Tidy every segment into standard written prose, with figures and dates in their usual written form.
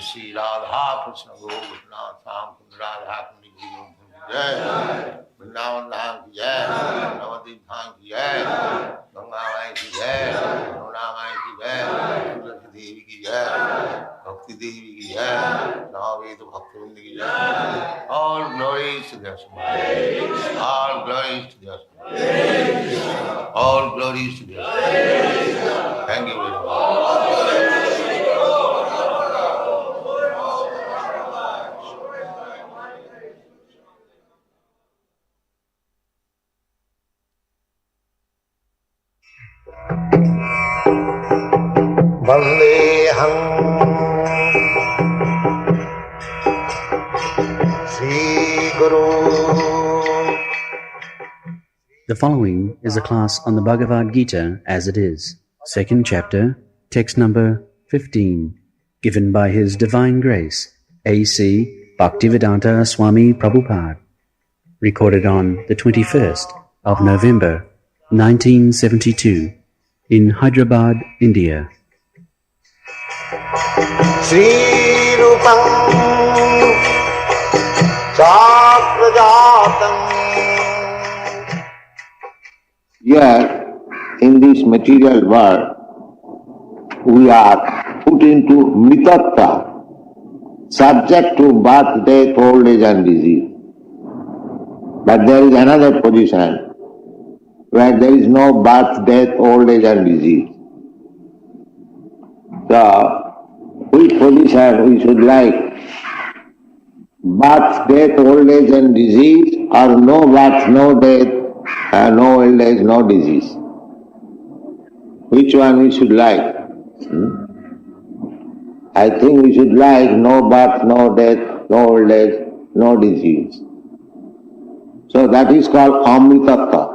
Shri Radha Krishna Gopina Sam Radha Krishna Jai Vrindavan Dham ki Jai Navadvip Dham ki Jai Ganga Mai ki Jai Yamuna Mai ki Jai Tulsi Devi ki Jai Bhakti Devi ki Jai Navaveda Bhakti Vrinda ki Jai. All glories to their Srimad. All glories to their Srimad. All glories to their Srimad. Thank you very much. Vandeham Sri Guru. The following is a class on the Bhagavad Gita as it is, second chapter, text number 15, given by His Divine Grace, A.C. Bhaktivedanta Swami Prabhupada, recorded on the 21st of November, 1972, in Hyderabad, India. Sri Rupam Chakrajatam. Here, in this material world, we are put into mitatta, subject to birth, death, old age and disease. But there is another position where there is no birth, death, old age and disease. So, which position we should like? Birth, death, old age and disease, or no birth, no death, no old age, no disease? Which one we should like? I think we should like no birth, no death, no old age, no disease. So that is called amritatta.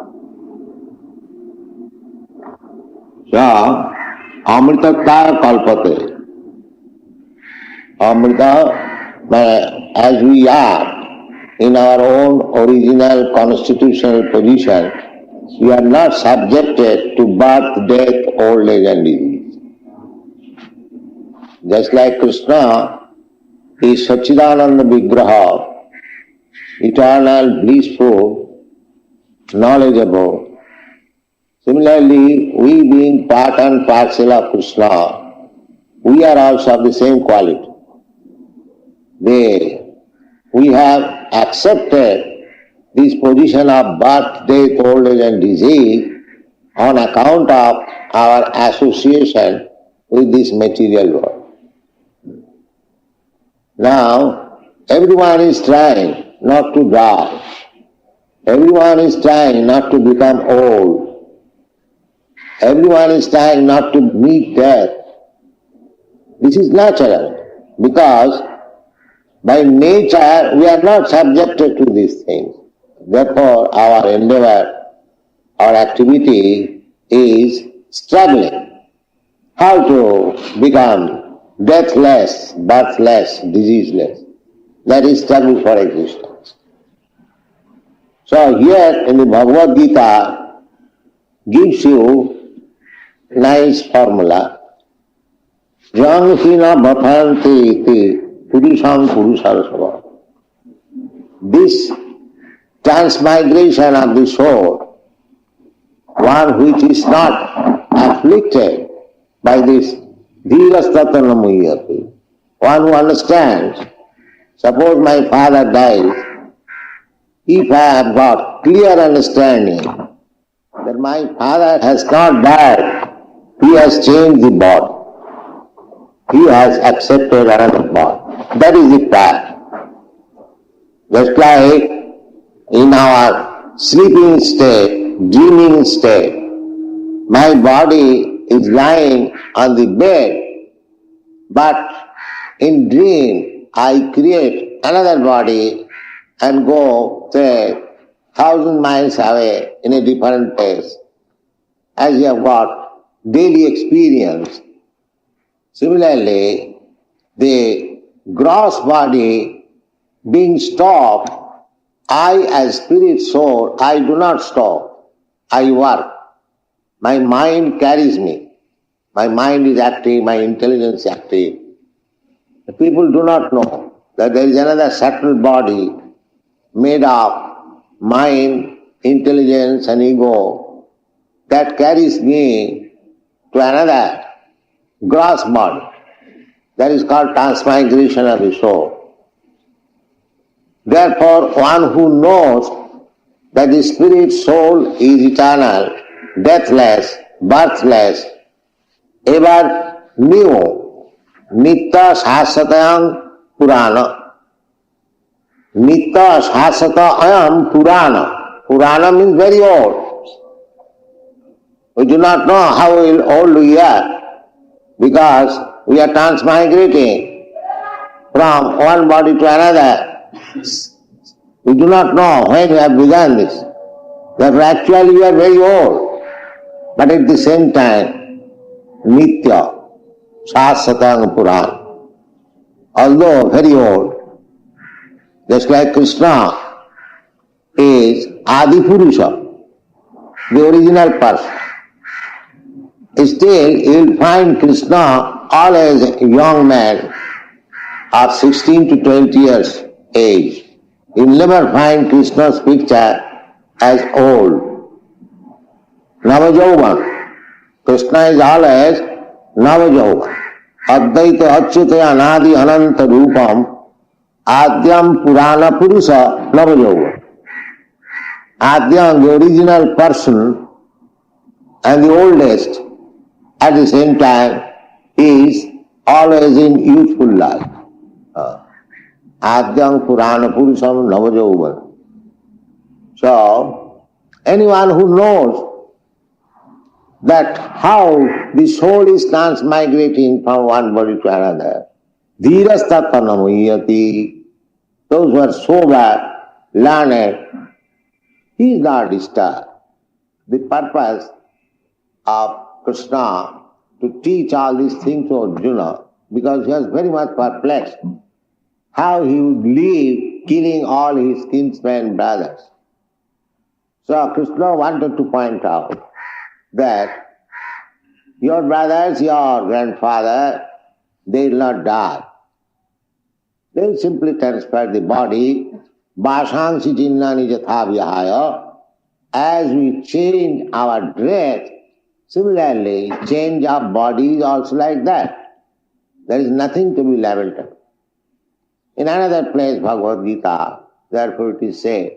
So, amritatta kalpate. Amrita, as we are in our own original constitutional position, we are not subjected to birth, death, old age and disease. Just like Krishna is Satchidananda Vigraha, eternal, blissful, knowledgeable. Similarly, we being part and parcel of Krishna, we are also of the same quality. We have accepted this position of birth, death, old age and disease on account of our association with this material world. Now, everyone is trying not to die. Everyone is trying not to become old. Everyone is trying not to meet death. This is natural, because by nature we are not subjected to these things. Therefore, our endeavor, our activity is struggling. How to become deathless, birthless, diseaseless. That is struggle for existence. So here in the Bhagavad Gita gives you nice formula. Janhina bhatanti iti purusham purusarasava. This transmigration of the soul, one which is not afflicted by this dhirastatanamuyyati, one who understands, suppose my father dies, if I have got clear understanding that my father has not died, he has changed the body. He has accepted another body. That is the path. Just like in our sleeping state, dreaming state, my body is lying on the bed, but in dream I create another body and go, say, 1,000 miles away in a different place, as you have got daily experience. Similarly, the gross body being stopped, I as spirit soul, I do not stop. I work. My mind carries me. My mind is active, my intelligence is active. people do not know that there is another subtle body made of mind, intelligence and ego that carries me to another gross body. That is called transmigration of the soul. Therefore, one who knows that the spirit soul is eternal, deathless, birthless, ever new, nitya shasatayam purana. Nitya shasatayam purana. Purana means very old. We do not know how old we are because we are transmigrating from one body to another. We do not know when we have begun this. Therefore actually we are very old. But at the same time, Nitya, Shasatang Puran, although very old, just like Krishna is Adi Purusha, the original person. Still, you will find Krishna always a young man of 16 to 20 years age. You will never find Krishna's picture as old. Navajauvan. Krishna is always Navajauvan. Advaita Achyuta Anadi Ananta Rupam Adyam Purana Purusa Navajauvan. Adyam, the original person, and the oldest, at the same time, is always in youthful life. Adyam Purana Purusam Navajauvan. So, anyone who knows that how the soul is transmigrating from one body to another, dhirastatanamayati, those who are sober, learned, he is not disturbed. The purpose of Krishna to teach all these things to Arjuna, because he was very much perplexed how he would live killing all his kinsmen brothers. So Krishna wanted to point out that your brothers, your grandfather, they will not die. They will simply transfer the body, Bhashangsi jinnani jatha. As we change our dress, similarly, change our body is also like that. There is nothing to be lamented. In another place, Bhagavad Gita, therefore it is said,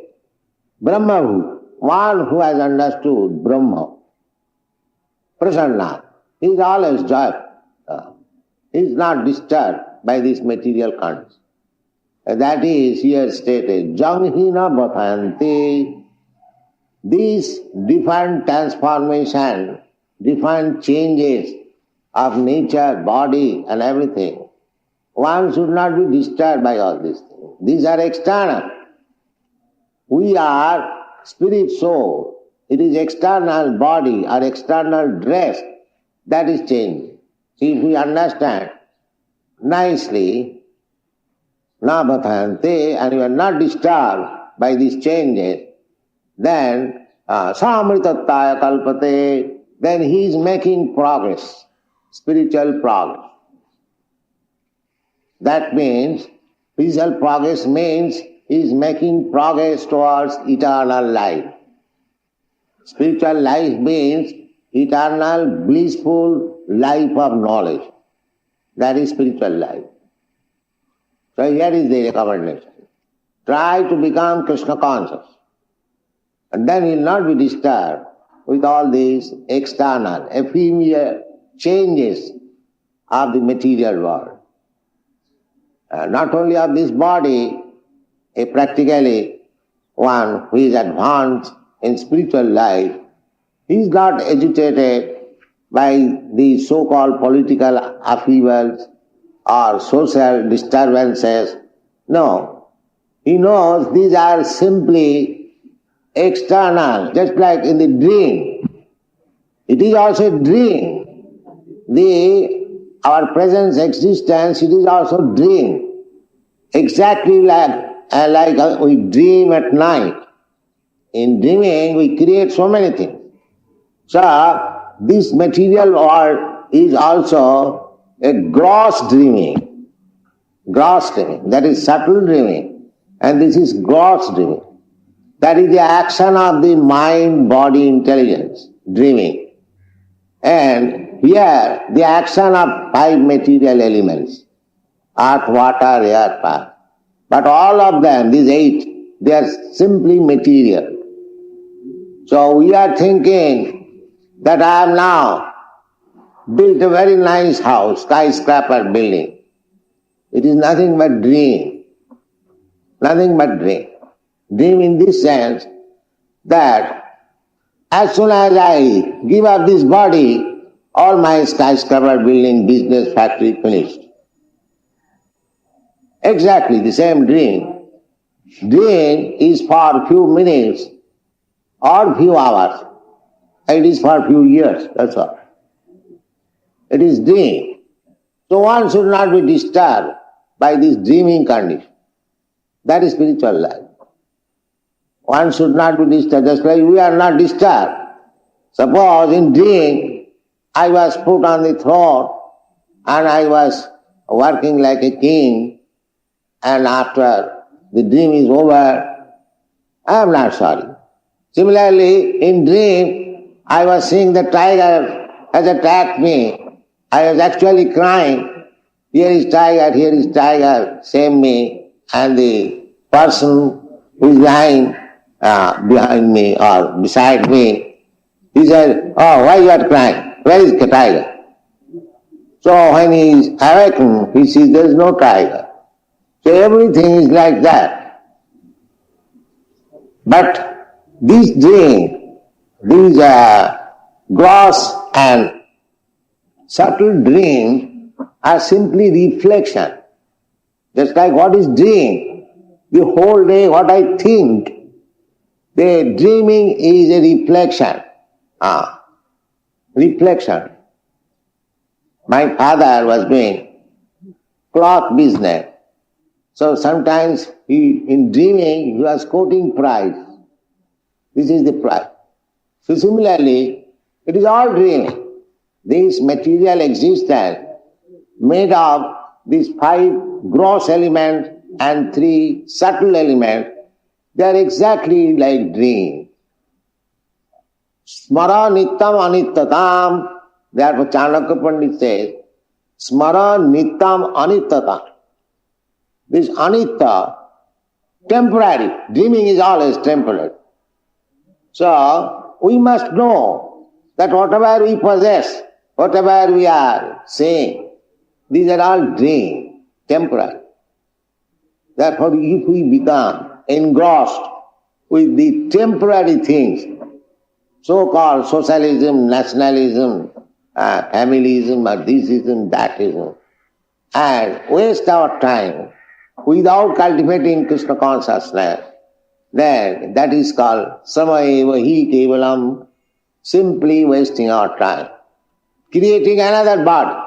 Brahma, one who has understood Brahma, Prasanna, he is always joyful. He is not disturbed by this material condition. That is here stated, Janghina Bhatanti. These different transformation, different changes of nature, body and everything, one should not be disturbed by all these things. These are external. We are spirit soul. It is external body or external dress that is changing. See, if we understand nicely, na bhatante, and you are not disturbed by these changes, then samritattaya kalpate, then he is making progress, spiritual progress. That means, spiritual progress means he is making progress towards eternal life. Spiritual life means eternal, blissful life of knowledge. That is spiritual life. So here is the recommendation. Try to become Krishna conscious. And then you will not be disturbed with all these external, ephemeral changes of the material world. Not only of this body, practically one who is advanced in spiritual life, he is not agitated by the so-called political upheavals or social disturbances. No, he knows these are simply external, just like in the dream. It is also a dream. Our present existence, it is also dream. Exactly like we dream at night. In dreaming, we create so many things. So, this material world is also a gross dreaming. gross dreaming, that is subtle dreaming, and this is gross dreaming. That is the action of the mind, body, intelligence, dreaming. And here, the action of 5 material elements, earth, water, air, fire. But all of them, these 8, they are simply material. So we are thinking that I have now built a very nice house, skyscraper building. It is nothing but dream. Nothing but dream. Dream in this sense that as soon as I give up this body, all my skyscraper building, business, factory finished. Exactly the same dream. Dream is for few minutes or few hours. It is for few years, that's all. It is dream. So one should not be disturbed by this dreaming condition. That is spiritual life. One should not be disturbed, just like we are not disturbed. Suppose in dream I was put on the throne and I was working like a king, and after the dream is over, I am not sorry. Similarly, in dream, I was seeing the tiger has attacked me. I was actually crying. Here is tiger, same me. And the person who is lying behind me or beside me, he said, "Oh, why you are crying? Where is the tiger?" So when he is awakened, he sees there is no tiger. So everything is like that. But these dreams, these gross and subtle dreams are simply reflection. Just like what is dream? The whole day what I think, the dreaming is a reflection. Reflection. My father was doing cloth business. So sometimes in dreaming he was quoting price. This is the price. So similarly, it is all dreaming. This material existence made of these 5 gross elements and 3 subtle elements, they are exactly like dream. Smara nittam anittatam. Therefore Chanakya Pandit says, Smara nittam anittatam. This anitta, temporary. Dreaming is always temporary. So we must know that whatever we possess, whatever we are saying, these are all dream, temporary. Therefore, if we become engrossed with the temporary things, so-called socialism, nationalism, familism, or thisism, thatism, and waste our time without cultivating Krishna consciousness, then that is called samayeva hi kevalam, simply wasting our time, creating another body.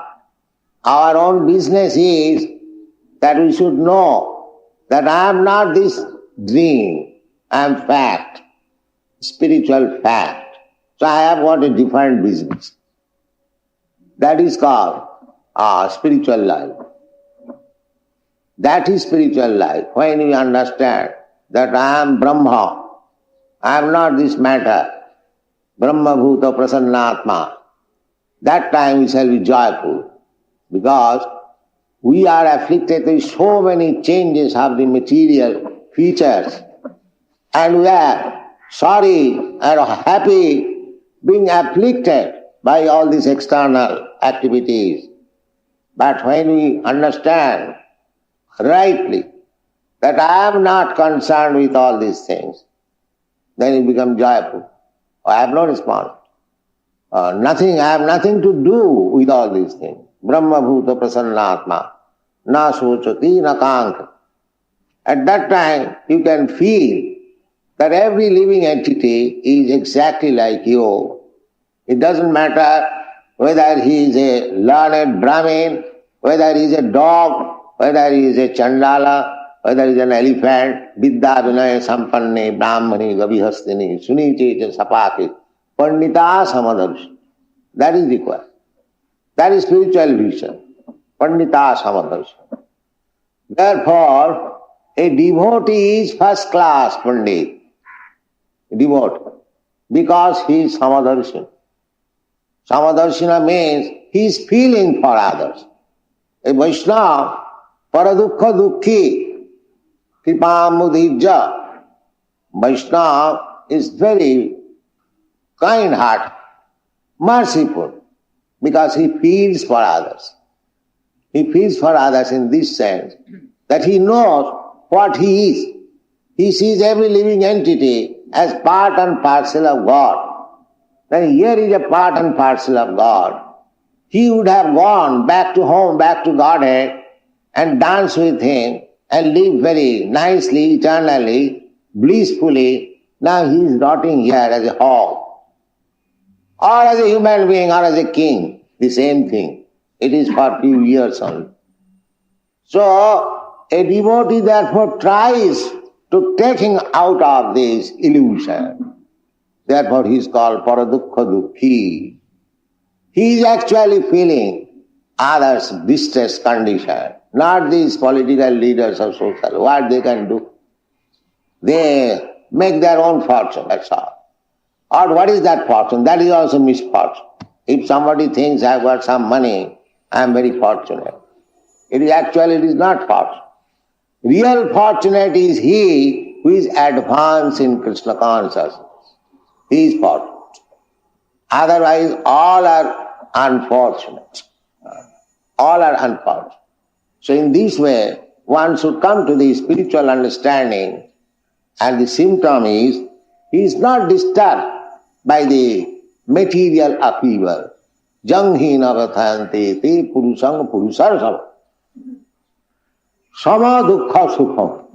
Our own business is that we should know that I am not this dream, I am fact, spiritual fact. So I have got a different business. That is called spiritual life. That is spiritual life. When we understand that I am Brahma, I am not this matter, Brahma Bhuta Prasannatma, that time we shall be joyful, because we are afflicted with so many changes of the material features, and we are sorry and happy being afflicted by all these external activities. But when we understand rightly that I am not concerned with all these things, then you become joyful. I have no response. I have nothing to do with all these things. Brahma Bhuta Prasannatma, na sochati na kankha. At that time, you can feel that every living entity is exactly like you. It doesn't matter whether he is a learned Brahmin, whether he is a dog, whether he is a Chandala, whether he is an elephant, Vidya Vinaya Sampanne, Brahmani, Gavihastini, Suniche, Sapaki, Pandita Samadarshi. That is required. That is spiritual vision. Pandita Samadarshi. Therefore, a devotee is first class Pandit, devotee, because he is Samadarshina. Samadarshina means he is feeling for others. A Vaishnava, paradukha dukhi, kripamudhijja. Vaishnava is very kind-hearted, merciful, because he feels for others. He feels for others in this sense that he knows what he is. He sees every living entity as part and parcel of God. Then here is a part and parcel of God. He would have gone back to home, back to Godhead, and danced with him and lived very nicely, eternally, blissfully. Now he is rotting here as a hog, or as a human being, or as a king. The same thing. It is for few years only. So, a devotee therefore tries to take him out of this illusion. Therefore he is called paradukha dukhi. He is actually feeling others' distress condition, not these political leaders or social. What they can do? They make their own fortune, that's all. Or what is that fortune? That is also misfortune. If somebody thinks I have got some money, I am very fortunate. It is not fortune. Real fortunate is he who is advanced in Krishna consciousness. He is fortunate. Otherwise, all are unfortunate. All are unfortunate. So in this way, one should come to the spiritual understanding, and the symptom is he is not disturbed by the material upheaval. Janghina vathanti te purusang purusarsam. Sama dukkha sukham.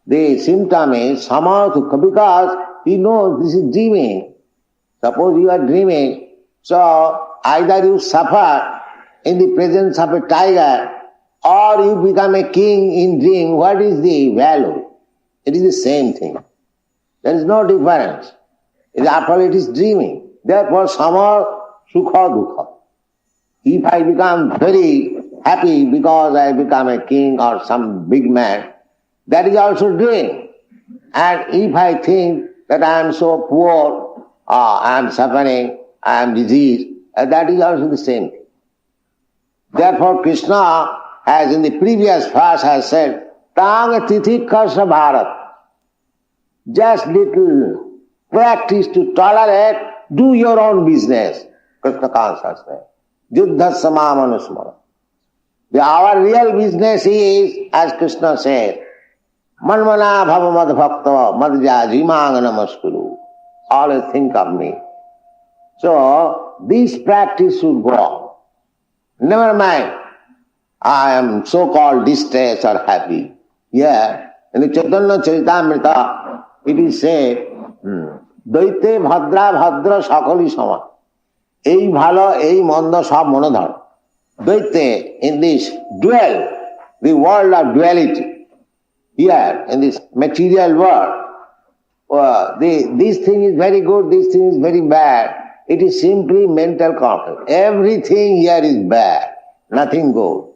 The symptom is sama dukkha, because he knows this is dreaming. Suppose you are dreaming, so either you suffer in the presence of a tiger, or you become a king in dream. What is the value? It is the same thing. There is no difference. After all, it is dreaming. Therefore, sama sukha dukkha. If I become very happy because I become a king or some big man, that is also dream. And if I think that I am so poor, I am suffering, I am diseased, that is also the same thing. Therefore, Krishna, as in the previous verse has said, Tang tithi karsa bharat. Just little practice to tolerate, do your own business. Krishna consciousness. Juddha samamanusmara. Our real business is, as Krishna said, Manmana bhava mad bhakta madja jimanga namaskuru. Always think of me. So, this practice should go on. Never mind, I am so-called distressed or happy. Yeah, in the Chaitanya Charitamrita, it is said, Daite bhadra bhadra sakali sama. Ei bhalo, ei manda sab monodhar. Daite, in this dual, the world of duality, here, in this material world, this thing is very good, this thing is very bad. It is simply mental conflict. Everything here is bad, nothing good.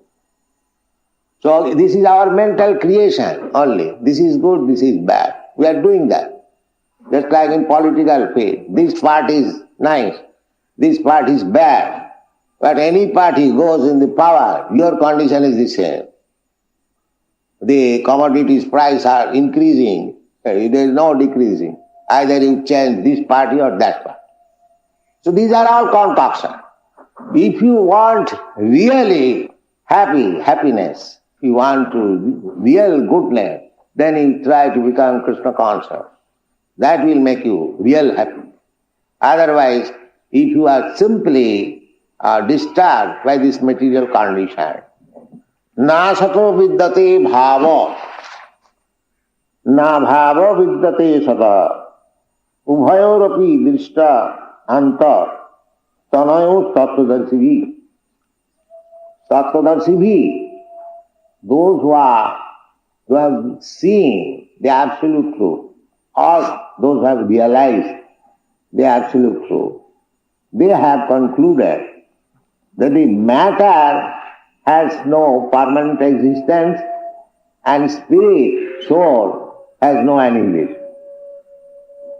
So this is our mental creation only. This is good, this is bad. We are doing that. Just like in political field. This part is nice, this part is bad. But any party goes in the power, your condition is the same. The commodities price are increasing, there is no decreasing. Either you change this party or that party. So these are all concoctions. If you want really happiness, if you want to real goodness, then you try to become Krishna conscious. That will make you real happy. Otherwise, if you are simply disturbed by this material condition, na sato vidyate bhava, na bhava vidyate sata, ubhayorapi drishta anta, tanayo tattvadarshibhi. Tattvadarshibhi, those who have seen the absolute truth, or those who have realized the absolute truth, they have concluded that the matter has no permanent existence and spirit, soul, has no annihilation.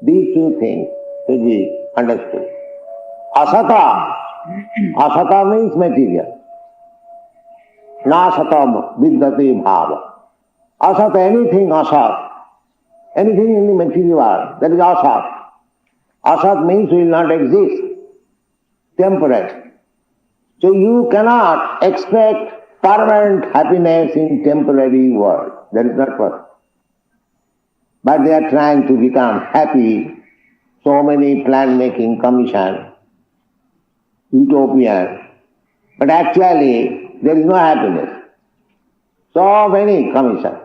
These two things should be understood. Asata. Asata means material. Nasatam vidyate bhava. Asat, anything asat. Anything in the material world, that is asat. Asat means will not exist. Temporary. So you cannot expect permanent happiness in temporary world. That is not possible. But they are trying to become happy. So many plan-making commission, utopian. But actually, there is no happiness. So many commission.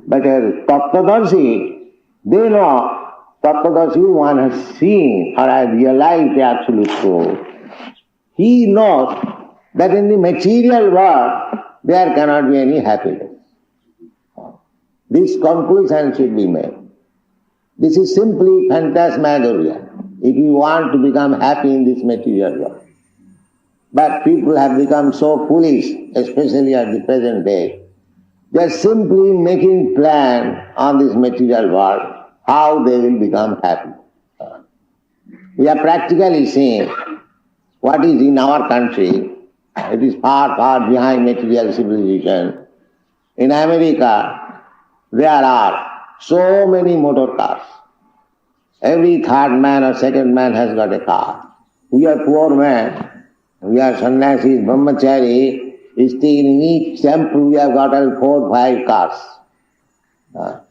But as Tattvadarshi, they know, Tattvadarshi, one has seen or has realized the absolute truth. He knows that in the material world, there cannot be any happiness. This conclusion should be made. This is simply phantasmagoria, if you want to become happy in this material world. But people have become so foolish, especially at the present day. They are simply making plan on this material world, how they will become happy. We are practically seeing what is in our country. It is far, far behind material civilization. In America, there are so many motor cars. Every third man or second man has got a car. We are poor men. We are sannyasis, brahmachari. Still in each temple we have got 4 or 5 cars.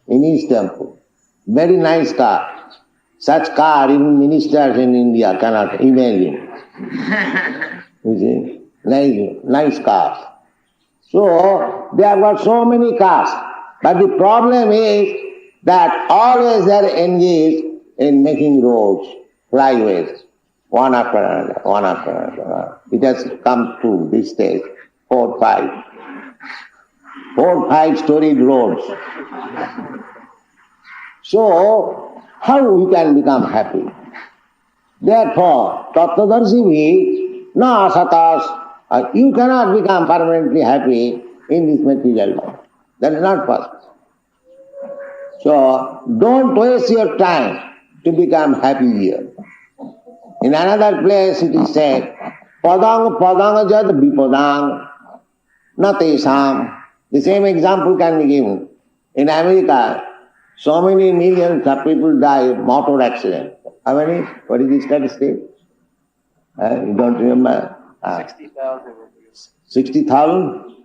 In each temple. Very nice car. Such car even ministers in India cannot imagine. You see? Nice cars. So they have got so many cars. But the problem is that always they are engaged in making roads, flyways, one after another, one after another. It has come to this stage, 4 or 5. 4 or 5 storied roads. So, how we can become happy? Therefore, Tattvadarshi, no asatas, you cannot become permanently happy in this material life. That is not possible. So, don't waste your time to become happy here. In another place it is said, padang padang jad vipadang na tesam. The same example can be given. In America, so many millions of people die of motor accident. How many? What is the statistic? You don't remember? 60,000. 60,000?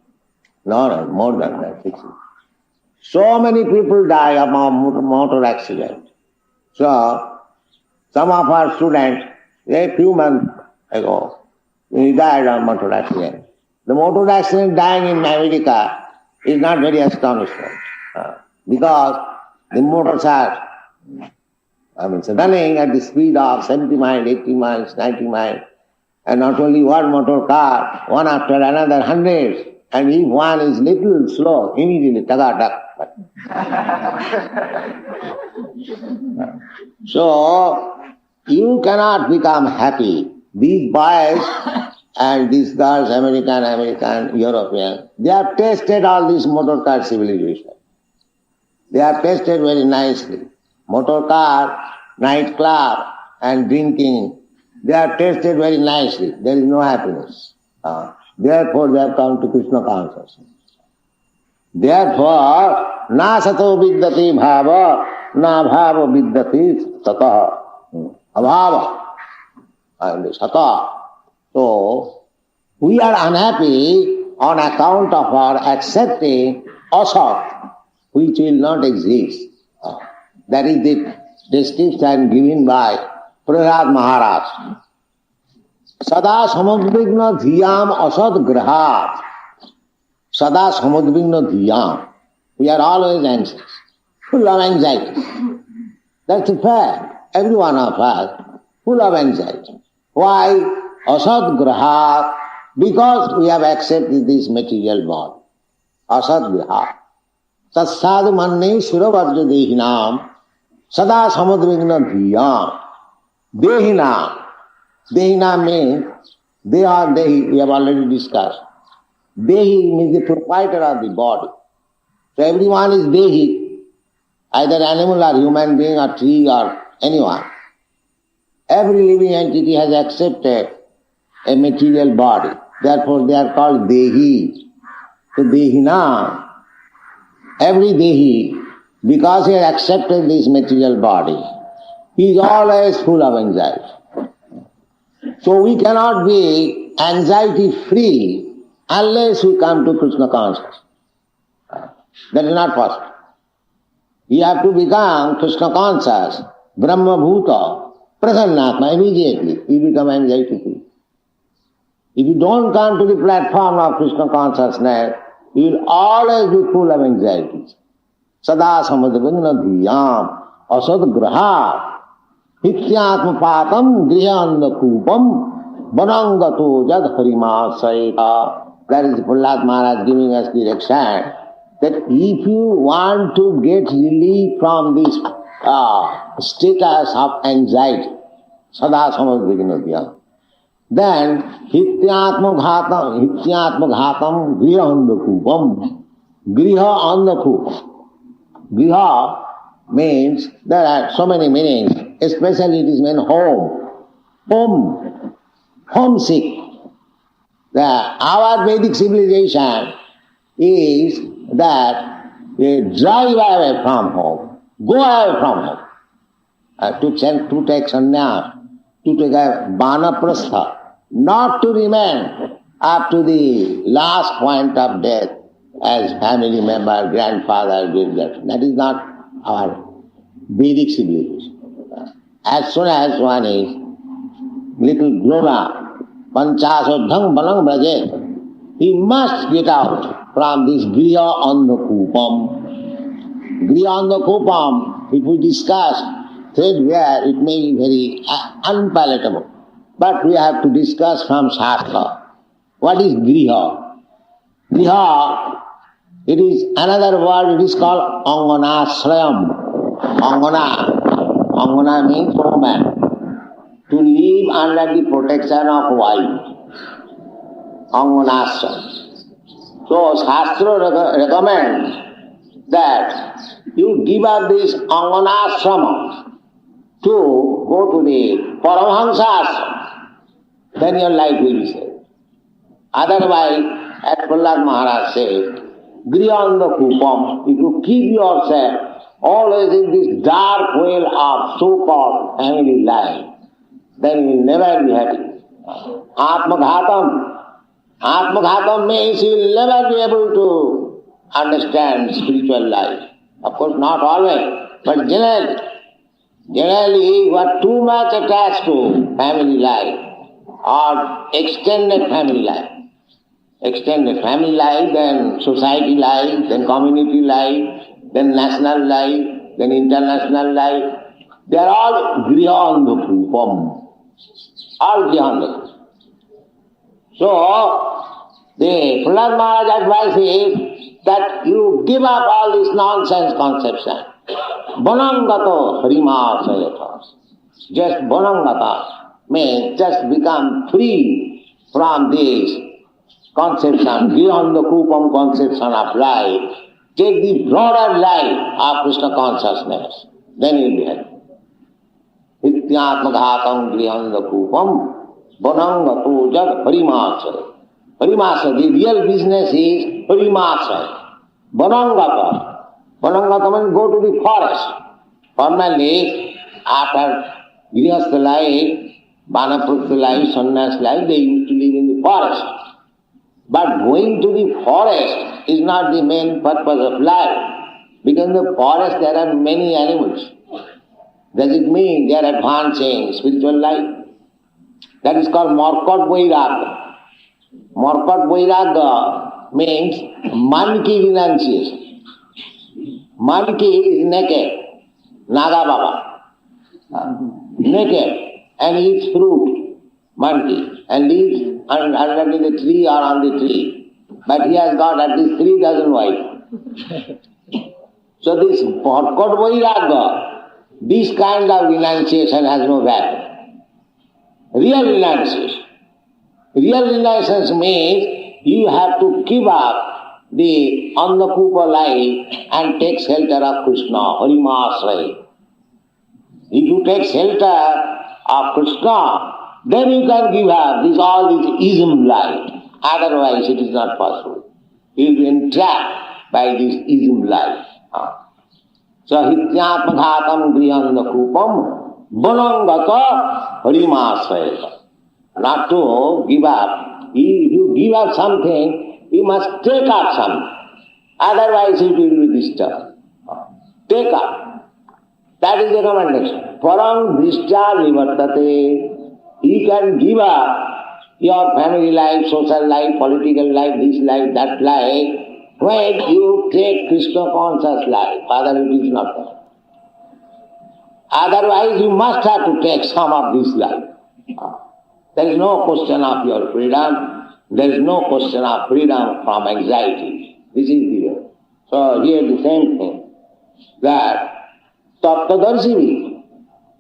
No, more than that. 60. So many people die of motor accident. So, some of our students, a few months ago, he died of motor accident. The motor accident dying in America is not very astonishment. Because the motors are, running at the speed of 70 miles, 80 miles, 90 miles. And not only one motor car, one after another, hundreds. And if one is little slow, immediately taga. So, you cannot become happy. These boys and these girls, American, European, they have tasted all this motor car civilization. They have tasted very nicely. Motor car, night club and drinking, they have tasted very nicely. There is no happiness. Therefore they have come to Krishna consciousness. Therefore, na sato vidyate bhava, na bhava vidyate tataha. Abhava. And sata. So, we are unhappy on account of our accepting asat, which will not exist. That is the description given by Prabhupada Maharaj. Sada samudvigna dhiyam asad grahat. Sada samudvigna dhiyam. We are always anxious, full of anxiety. That's a fact. Every one of us, full of anxiety. Why? Asad grahat. Because we have accepted this material body. Asad grahat. Tatsad manne suravajra dehinam. Sada samudvigna dhiyam. Dehinam. Dehinam means, deha, dehi, we have already discussed. Dehi means the proprietor of the body. So everyone is Dehi, either animal or human being or tree or anyone. Every living entity has accepted a material body. Therefore they are called Dehi. So Dehina, every Dehi, because he has accepted this material body, he is always full of anxiety. So we cannot be anxiety free unless we come to Krishna consciousness. That is not possible. You have to become Krishna conscious, Brahma Bhuta, Prasannatma immediately. You become anxiety free. If you don't come to the platform of Krishna consciousness, you will always be full of anxieties. Sada samadagana dhyam asad graha hityatma patam grihanda kupam banangato jad harimasayata. That is Prahlad Maharaj giving us direction that if you want to get relief from this status of anxiety, sada samadagana dhyam, then hityatma ghatam griha andakupam. Griha andakupam. Griha means there are so many meanings, especially it is meant home. Home. Homesick. Our Vedic civilization is that they drive away from home, go away from home, to take sannyas, to take a vanaprastha, not to remain up to the last point of death as family member, grandfather, great-grandfather. That is not our Vedic civilization. As soon as one is little grown up, panchasodhang balang braje, he must get out from this griha andakupam. Griha andakupam, if we discuss threadbare, it may be very unpalatable. But we have to discuss from Shastra. What is griha? Griha, it is another word, it is called anganashrayam. Angana means woman. To live under the protection of wife. Anganashrayam. So Shastra recommends that you give up this anganashrama to go to the Paramahansa ashram, then your life will be saved. Otherwise, as Prahlad Maharaj said, grihanda kupam, if you keep yourself always in this dark well of so-called family life, then you will never be happy. Atmaghatam means you will never be able to understand spiritual life. Of course, not always, but generally. Generally, you are too much attached to family life or extended family life. Extended family life, then society life, then community life, then national life, then international life. They are all grihanda kupam. All grihanda. So, the Prahlad Maharaj advice is that you give up all this nonsense conception. Banangato harimasayata. Just banangata means just become free from this conception, beyond the kupam conception of life. Take the broader life of Krishna consciousness. Then you will be happy. Hityatmaghatam grihanda kupam banangato jad harimasayata. Harimasa, the real business is harimasa. Banangata. Banangata means go to the forest. Formerly, after grihastha life, vanaprastha life, sannyas life, they used to live in the forest. But going to the forest is not the main purpose of life. Because in the forest there are many animals. Does it mean they are advancing spiritual life? That is called Markot Vairagya. Markot Vairagya means man ki renunciation. Man ki is naked, Naga Baba, naked, and eats fruit, monkey, and lives under the tree or on the tree. But he has got at least 3,000 wives. So this Markot Vairagya, this kind of renunciation has no value. Real renunciation. Real renunciation means you have to give up the Annakupa life and take shelter of Krishna, Harimasrai. If you take shelter of Krishna, then you can give up all this ism life. Otherwise it is not possible. You will be entrapped by this ism life. So hityatmaghatam griyanakupam banangata harimasraya. Not to give up. If you give up something, you must take up something. Otherwise it will be disturbed. Take up. That is the recommendation. Param drishtya nivartate. You can give up your family life, social life, political life, this life, that life, when you take Krishna conscious life. Other it is not possible. Otherwise you must have to take some of this life. There is no question of your freedom. There is no question of freedom from anxiety. This is the way. So here the same thing. That Tattvadarshini,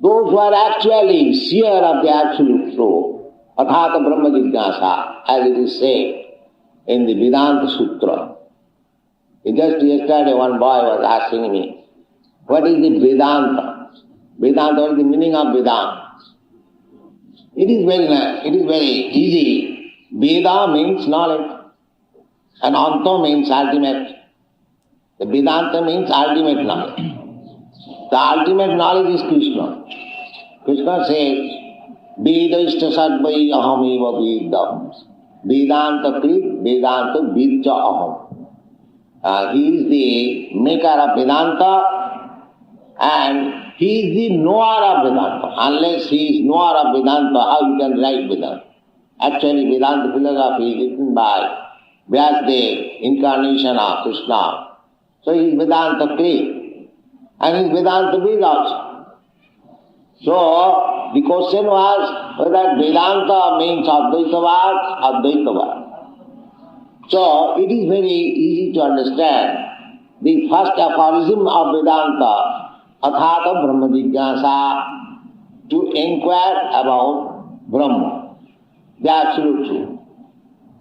those who are actually seer of the absolute truth, Athata Brahma Jignasa, as it is said in the Vedanta Sutra. Just yesterday one boy was asking me, what is the Vedanta? Vedanta, what is the meaning of Vedanta? It is very easy. Veda means knowledge, and Anta means ultimate. The Vedanta means ultimate knowledge. The ultimate knowledge is Krishna. Krishna says, Vedaishta sadvai aham eva vedam. Vedanta krit, Vedanta vidya aham. He is the maker of Vedanta and he is the knower of Vedanta. Unless he is knower of Vedanta, how you can write Vedanta? Actually, Vedanta philosophy is written by Vyasadeva, incarnation of Krishna. So he is Vedanta krit. And his Vedanta is also. So, the question was whether Vedanta means Advaitavad. So, it is very easy to understand. The first aphorism of Vedanta, Athata Brahma Jignasa, to inquire about Brahma, the absolute truth.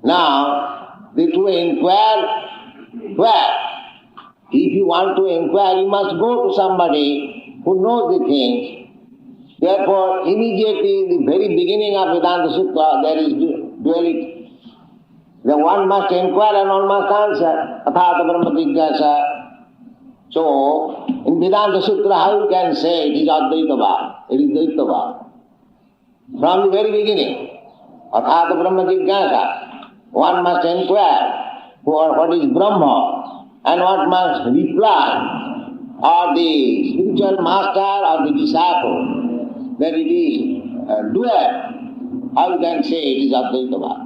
Now, to inquire where? If you want to inquire, you must go to somebody who knows the things. Therefore, immediately in the very beginning of Vedanta Sutra, there is duality. The one must inquire and one must answer. Athata Brahma Jignasa. So, in Vedanta Sutra, how you can say it is Advaitavad? It is Dvaitavad. From the very beginning, Athata Brahma Jignasa, one must inquire what is Brahma. And what must reply, or the spiritual master or the disciple, that it is dual. How you can say it is Advaitavad?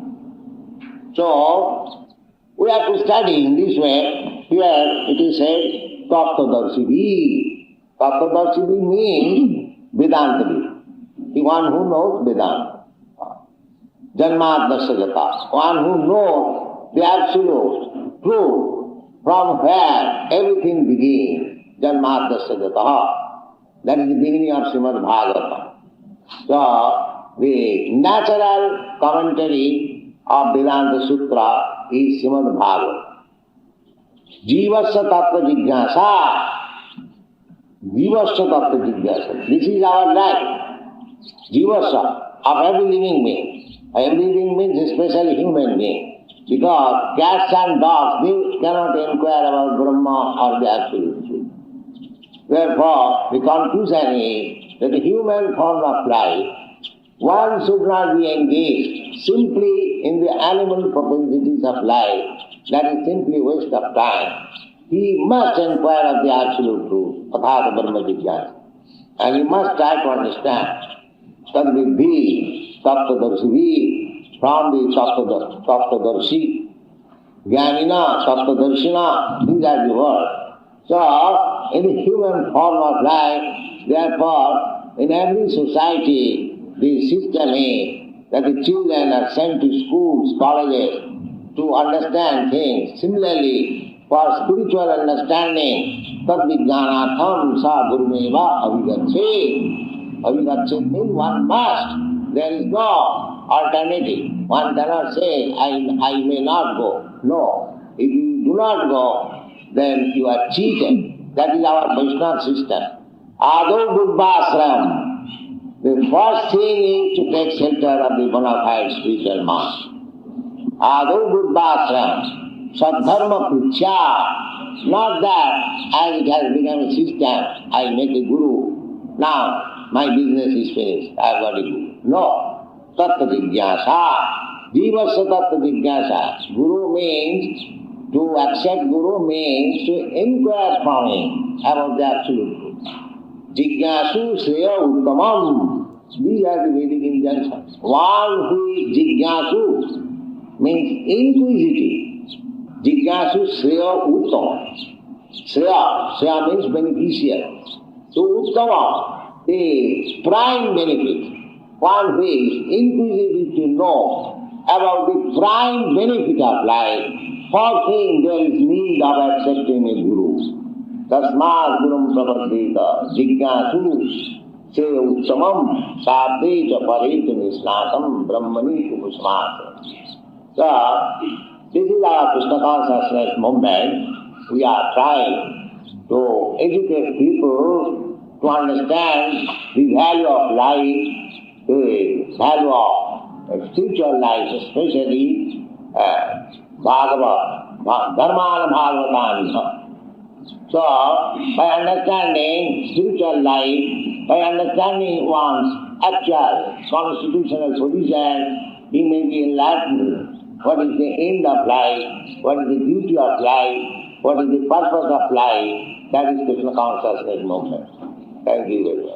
So, we have to study in this way. Here it is said, Tattvadarshini. Tattvadarshini means Vedanta. The one who knows Vedanta. Janmadasya jata. One who knows the absolute truth. From where everything begins, Janmadasya jataha. That is the beginning of Srimad Bhagavatam. So, the natural commentary of Vedanta Sutra is Srimad Bhagavatam. Jivasya tattva jignasa. Jivasya tattva jignasa. This is our life. Jivasya, of every living being. Every living being is especially human being. Because cats and dogs, they cannot inquire about Brahma or the absolute truth. Therefore, the conclusion is that the human form of life, one should not be engaged simply in the animal propensities of life. That is simply waste of time. He must inquire of the absolute truth, Athata Brahma Jignasa. And he must try to understand Tadvidhi, Tattvadarshini, from the Tattvadarshi, Jnanina, Tattvadarshina, these are the words. So, in the human form of life, therefore, in every society, the system is that the children are sent to schools, colleges, to understand things. Similarly, for spiritual understanding, Tadvijnanatham sa gurumeva avigatse. Avigatse means one must. There is no alternative. One cannot say, I may not go. No. If you do not go, then you are cheated. That is our Vaishnava system. Ado Buddhasram. The first thing is to take shelter of the bona fide spiritual master. Ado Buddhasram. Sadharma Prichya. Not that as it has become a system, I make a guru. Now my business is finished. I have got a guru. No. Tattva Jigyasa. Jivasya Tattva Jigyasa. Guru means, to accept Guru means to inquire from him about the absolute truth. Jigyasu Shreya Uttamam. These are the Vedic injunctions. One who is Jigyasu means inquisitive. Jigyasu Shreya Uttamam. Shreya means beneficial. So Uttamam, the prime benefit. One who is inquisitive to know about the prime benefit of life, for whom there is need of accepting a guru. Tasmat gurum prapadeta jigyasu se uttamam sabdeta pareta nisnatam brahmani kumusmat. So, this is our Krishna consciousness movement. We are trying to educate people to understand the value of life, the value of spiritual life, especially Bhagavad, Dharmana Bhagavatani. So, by understanding spiritual life, by understanding one's actual constitutional position, he may be enlightened. What is the end of life? What is the duty of life? What is the purpose of life? That is Krishna consciousness movement. Thank you very much.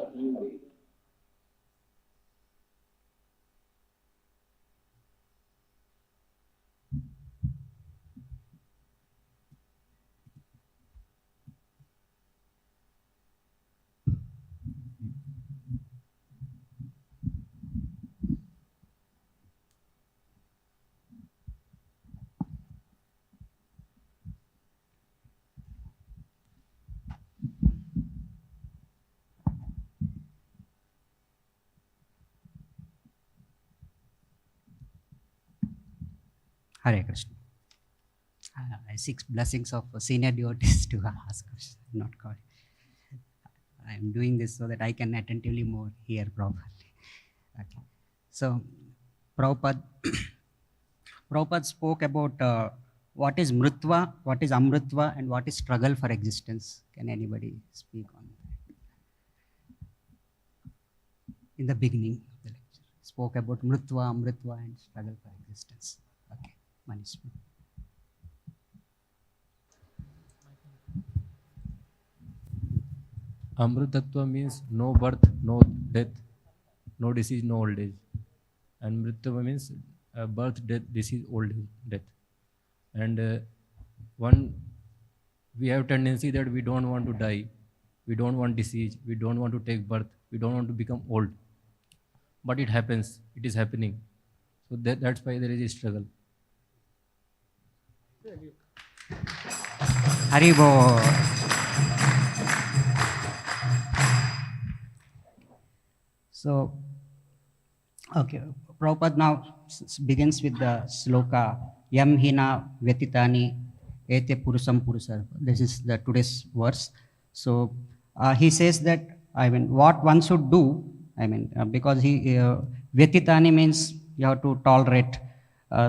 Hare Krishna. I seek blessings of senior devotees to ask questions, not God. I am doing this so that I can attentively more hear properly. Okay. So, Prabhupada spoke about what is Mritva, what is Amritva, and what is struggle for existence. Can anybody speak on that? In the beginning of the lecture, spoke about Mritva, Amritva, and struggle for existence. Okay. Manish. Amritattva means no birth, no death, no disease, no old age. And Mritva means birth, death, disease, old age, death. And we have tendency that we don't want to die, we don't want disease, we don't want to take birth, we don't want to become old. But it happens, it is happening. So that's why there is a struggle. Haribo. So, okay, Prabhupada now begins with the sloka Yam hina vyatitani ete purusam purusar. This is the today's verse. So, he says that, what one should do, because vyatitani means you have to tolerate.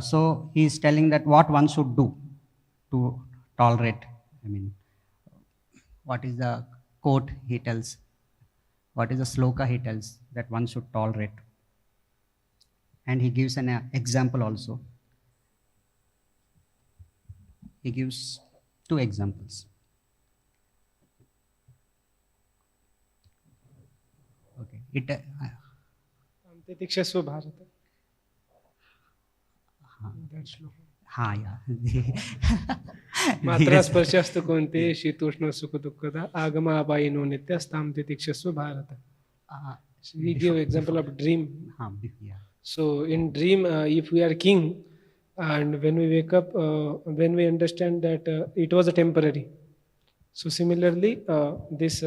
So, he is telling that what one should do to tolerate. What is the quote he tells? What is the sloka he tells that one should tolerate? And he gives an example also. He gives two examples. Okay. Titikshasva Bharata. That's slow. Matra sparshastha konte shitushna sukha dukkada agama abayino nityastam titikshasva Bharata. We give example of dream. So in dream, if we are king, and when we wake up, when we understand that it was a temporary, So similarly, this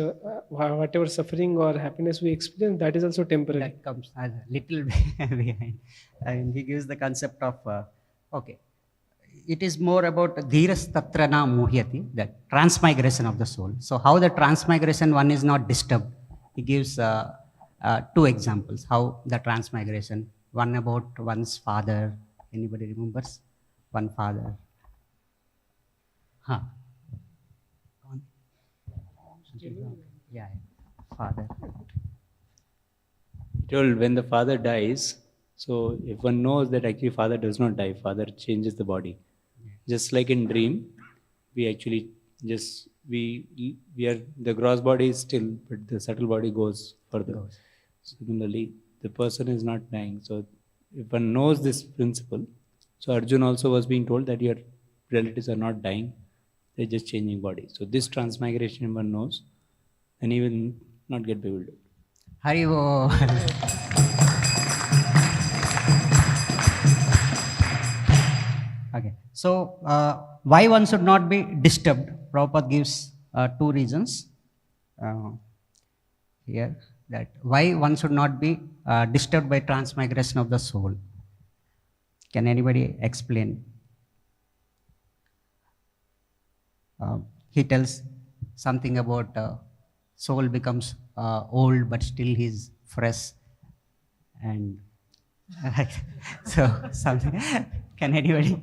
whatever suffering or happiness we experience, that is also temporary. That comes as a little behind. And he gives the concept of, okay, it is more about dhiras tatra na muhyati, that transmigration of the soul. So how the transmigration one is not disturbed. He gives 2 examples, how the transmigration, one about one's father. Anybody remembers? One father. Huh. Yeah, father. He told when the father dies, so if one knows that actually father does not die, father changes the body. Just like in dream, we actually just, we are, the gross body is still, but the subtle body goes further. Similarly, the person is not dying. So if one knows this principle, so Arjun also was being told that your relatives are not dying, they're just changing body. So this transmigration one knows, and he will not get bewildered. Haribo. Okay. So why one should not be disturbed? Prabhupada gives 2 reasons here, that why one should not be disturbed by transmigration of the soul. Can anybody explain? He tells something about soul becomes old, but still he's fresh, and so something. Can anybody?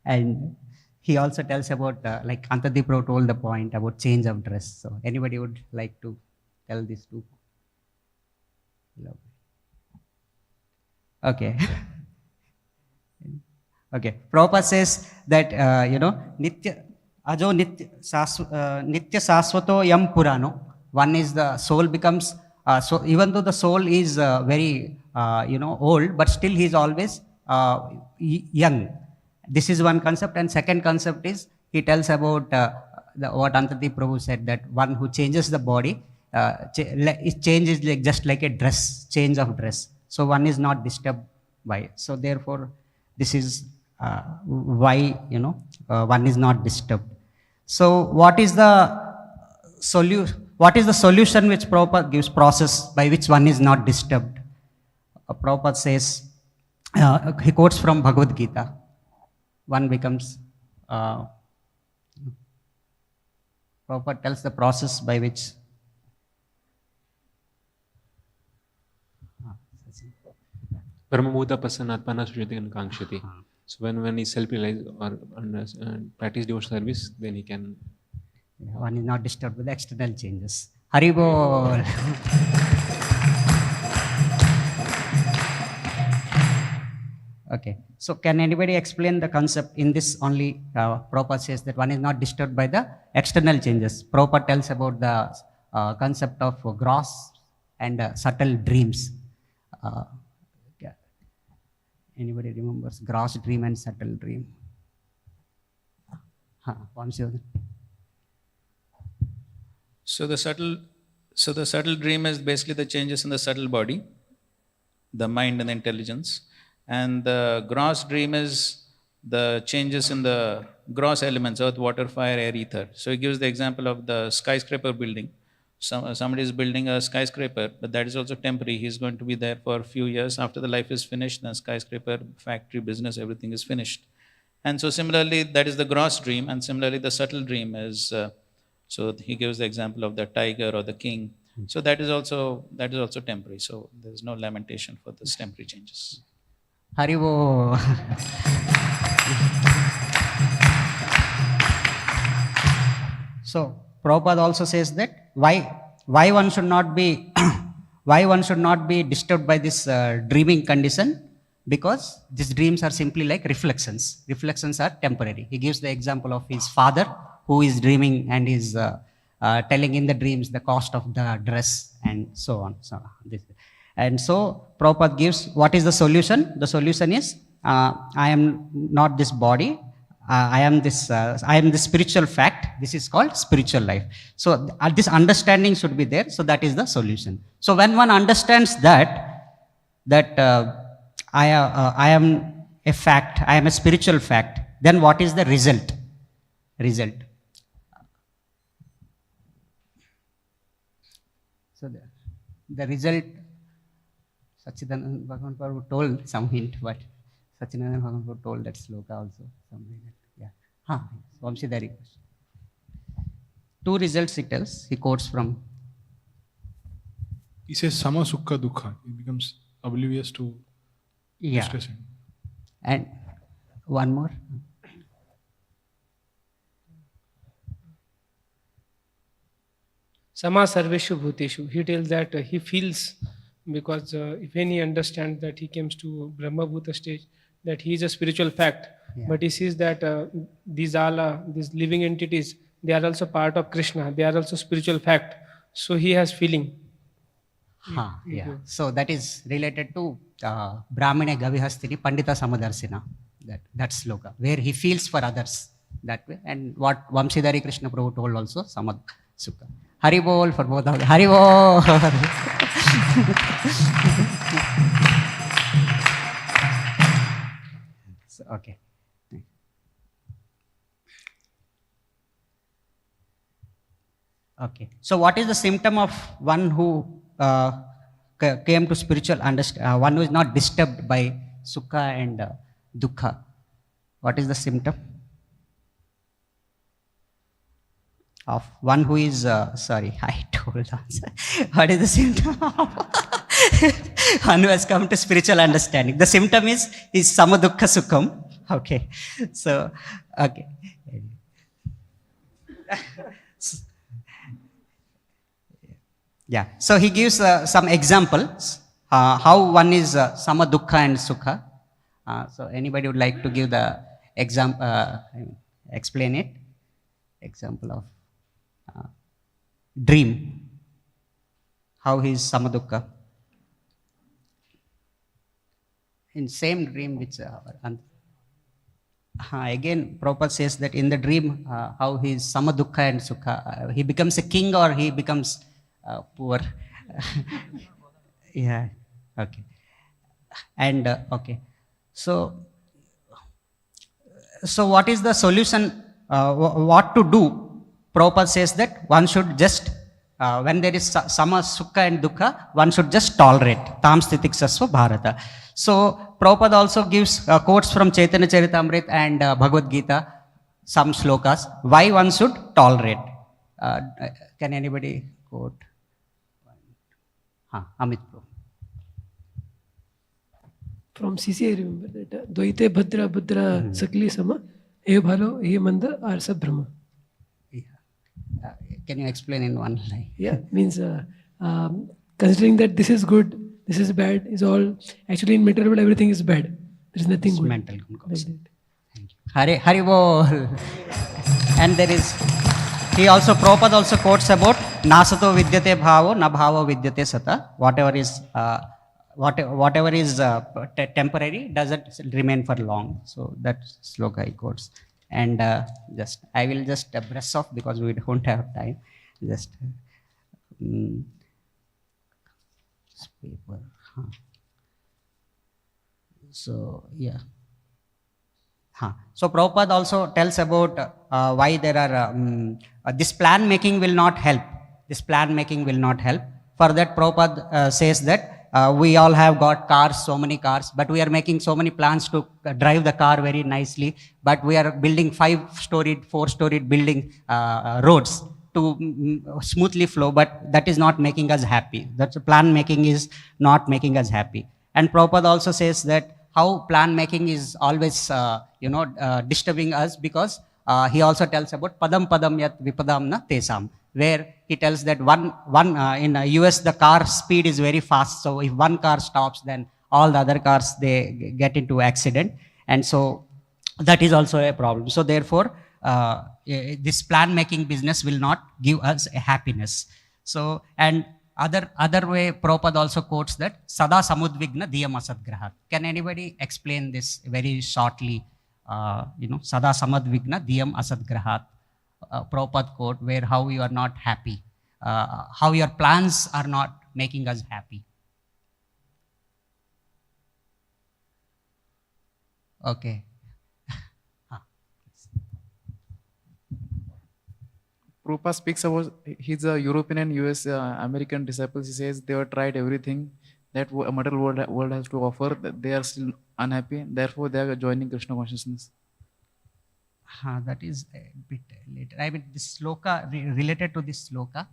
And he also tells about like Antadipro told the point about change of dress. So anybody would like to tell this too? Okay. Okay. Prabhupada says that nitya ajo nitya saswato yam purano. One is the soul becomes so even though the soul is very old, but still he is always young. This is one concept, and second concept is he tells about what Antati Prabhu said, that one who changes the body, it changes like just like a dress, change of dress. So one is not disturbed by it. So therefore, this is why one is not disturbed. So what is the solution? What is the solution which Prabhupada gives, process by which one is not disturbed? Prabhupada says, he quotes from Bhagavad Gita. One becomes, Prabhupada tells the process by which. Brahmabhuta Pasanatmana Sujati Kankshati. So when he self-realizes or practice devotional service, then he can. One is not disturbed with external changes. Haribol. Okay. So can anybody explain the concept in this only? Prabhupada says that one is not disturbed by the external changes. Prabhupada tells about the concept of gross and subtle dreams. Anybody remembers gross dream and subtle dream? So the subtle dream is basically the changes in the subtle body, the mind and the intelligence. And the gross dream is the changes in the gross elements, earth, water, fire, air, ether. So he gives the example of the skyscraper building. Somebody is building a skyscraper, but that is also temporary. He's going to be there for a few years. After the life is finished, the skyscraper, factory, business, everything is finished. And so similarly, that is the gross dream. And similarly, the subtle dream is, so he gives the example of the tiger or the king. So that is also temporary. So there's no lamentation for this temporary changes. Haribo. So Prabhupada also says that why one should not be disturbed by this dreaming condition, because these dreams are simply like reflections. Reflections are temporary. He gives the example of his father who is dreaming and is telling in the dreams the cost of the dress and so on. And so Prabhupada gives what is the solution? The solution is I am not this body. I am the spiritual fact. This is called spiritual life. So this understanding should be there. So that is the solution. So when one understands that I am a fact, I am a spiritual fact, then what is the result? So the result, Sachidanand Bhagavan Prabhu told some hint, but Sachidanand Bhagavan Prabhu told that sloka also. Something like that. Yeah. Vamshidhari question. Two results he tells. He quotes from. He says sama sukha dukha. It becomes oblivious to distressing. And one more. Sama sarveshu bhuteshu. He tells that he feels, because when he understands that he comes to Brahma Bhuta stage, that he is a spiritual fact, but he sees that these living entities, they are also part of Krishna, they are also spiritual fact. So he has feeling. So that is related to Brahmane Gavihastini Pandita Samadarsina, that sloka, where he feels for others that way. And what Vamshidhari Krishna Prabhu told also, Samad Sukha. Hari Bol for both of them. Hari Bol. So, okay. Okay. So what is the symptom of one who came to spiritual understanding, one who is not disturbed by sukha and dukkha? What is the symptom of one who is, sorry, I told answer. What is the symptom of one who has come to spiritual understanding? The symptom is samadukha sukham. Okay. So, okay. Yeah. So he gives some examples how one is samadukha and sukha. So anybody would like to give the example, explain it? Example of dream. How he is samadukha. In same dream which again Prabhupada says that in the dream how he is samadukha and sukha. He becomes a king or he becomes poor. Yeah. Okay. And okay. So what is the solution? What to do? Prabhupada says that one should just, when there is sama, sukha and dukkha, one should just tolerate. Tam stitiksasva bharata. So Prabhupada also gives quotes from Chaitanya Charitamrita and Bhagavad Gita, some slokas, why one should tolerate. Can anybody quote? Amit Prabhu. From CC I remember that. Dvaite bhadra bhadra sakli sama, e bhalo, e manda, arsa brahma. Can you explain in one line? Yeah, means considering that this is good, this is bad, is all, actually in material world everything is bad. There is nothing good. Mental concept. Thank you. Hare Bol. And there is, he also, Prabhupada also quotes about nasato vidyate bhavo, na bhavo vidyate sata. Whatever is temporary doesn't remain for long. So that sloka he quotes. And I will just brush off because we don't have time. Just paper. So yeah. So Prabhupada also tells about why there are this plan making will not help. This plan making will not help. For that, Prabhupada says that we all have got cars, so many cars, but we are making so many plans to drive the car very nicely, but we are building 5-storied, 4-storied building roads to smoothly flow, but that is not making us happy. That's plan making is not making us happy. And Prabhupada also says that how plan making is always disturbing us, because he also tells about padam padam yat vipadam na tesam, where he tells that in US the car speed is very fast, so if one car stops, then all the other cars they get into accident, and so that is also a problem. So therefore this plan making business will not give us a happiness. So and other way Prabhupada also quotes that sada samudvigna diyam asadgrahat. Can anybody explain this very shortly? Sada samadvigna diyam asadgrahat. Prabhupada quote where how you are not happy, how your plans are not making us happy. Okay. Prabhupada speaks about his European and US American disciples. He says they have tried everything that material world has to offer. They are still unhappy. Therefore, they are joining Krishna consciousness. That is a bit later. I mean, this sloka, related to this sloka,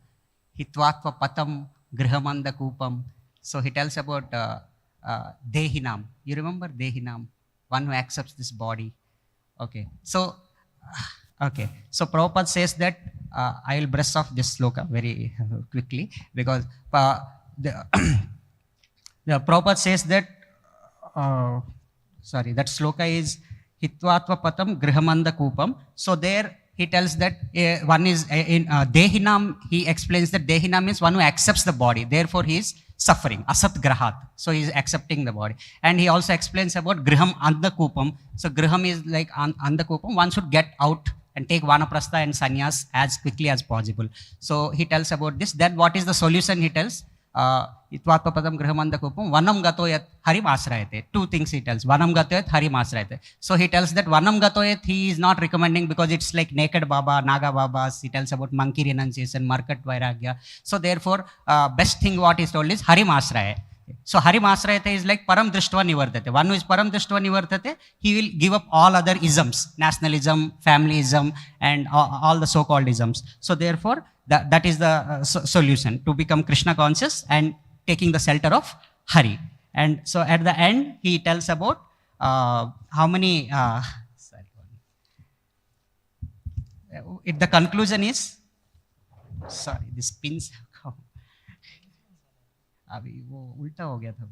hitvatva patam grihamanda kupam. So he tells about dehinam. You remember dehinam? One who accepts this body. Okay. So Prabhupada says that I will brush off this sloka very quickly, because the Prabhupada says that that sloka is hitvatva patam grihamanda kupam. So there he tells that one is in dehinam. He explains that dehinam means one who accepts the body. Therefore he is suffering, asat grahat. So he is accepting the body. And he also explains about griham andakupam. So griham is like andakupam. One should get out and take vanaprastha and sannyas as quickly as possible. So he tells about this. Then what is the solution? He tells itvatpapadam grihamandakupam vanam gatoyat harim asrayate. Two things he tells. Vanam gatoyat harim asrayate. So he tells that vanam gatoyat he is not recommending because it's like naked baba, naga babas. He tells about monkey renunciation, markat vairagya. So therefore best thing what is told is harim asraya. So harim asrayate is like param drishtva nivartate. One who is param drishtva nivartate, he will give up all other isms, nationalism, familyism, and all the so-called isms. So therefore that is the solution, to become Krishna conscious and taking the shelter of Hari. And so at the end he tells about how many the conclusion is, sorry, this pins have come. अभी वो उल्टा हो गया था.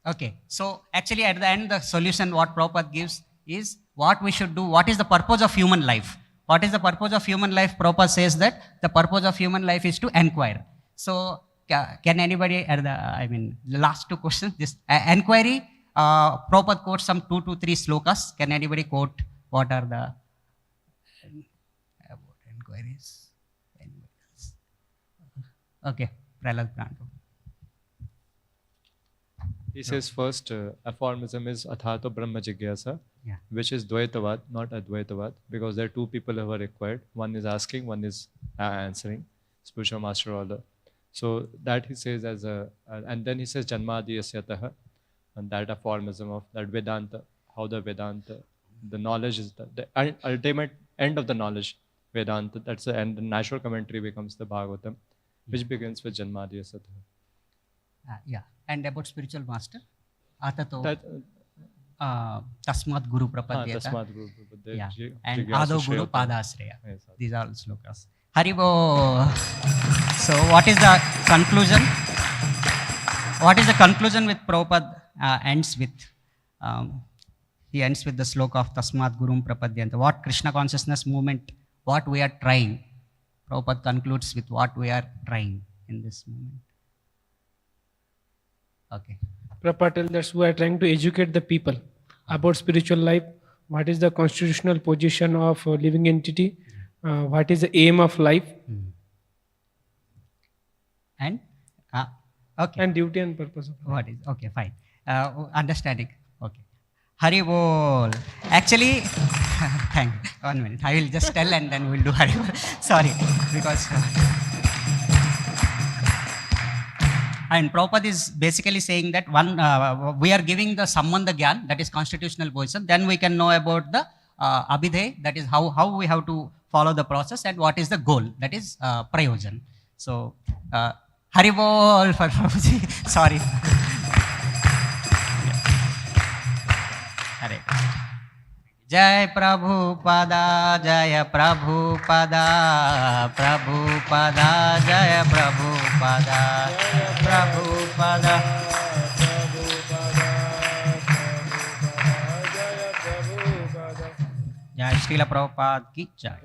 Okay, so actually at the end the solution what Prabhupada gives is what we should do, what is the purpose of human life. What is the purpose of human life? Prabhupada says that the purpose of human life is to inquire. So can anybody, the last two questions, this inquiry, Prabhupada quotes some 2 to 3 slokas. Can anybody quote what are the inquiries? Okay, Prahlad Pranto. He says first, aphorism is Athato Brahma Jigyasa, which is Dvaitavad, not Advaitavad, because there are 2 people who are required. One is asking, one is answering, spiritual master order. So that he says as and then he says Janmadiyasya, and that aphorism of that Vedanta, how the Vedanta, the knowledge is the ultimate end of the knowledge, Vedanta, that's the end. The natural commentary becomes the Bhagavatam, which begins with Janmadiyasya. And about spiritual master, Atato Tasmat Guru Prapadyata, and Ado Guru Padasraya. These are all slokas. Haribo. So what is the conclusion? What is the conclusion with Prabhupada ends with? He ends with the sloka of Tasmat Gurum Prapadyanta. What Krishna consciousness movement, what we are trying. Prabhupada concludes with what we are trying in this moment. Okay. Prabhupada tells that we are trying to educate the people about spiritual life. What is the constitutional position of a living entity? What is the aim of life? And okay. And duty and purpose of life. What is okay? Fine. Understanding. Okay. Hari Bol. Actually, thank you. 1 minute. I will just tell and then we'll do Hari Bol. Sorry, because and Prabhupada is basically saying that we are giving the Sambandha Gyan, that is constitutional position. Then we can know about the Abhidhe, that is how we have to follow the process, and what is the goal, that is Prayojan. So, Hari Bol for Prabhuji. Sorry. Hare. Jai Prabhupada, Jaya Prabhupada, Prabhupada, Jaya Prabhupada, Prabhupada. Jai Srila Prabhupada ki Jai.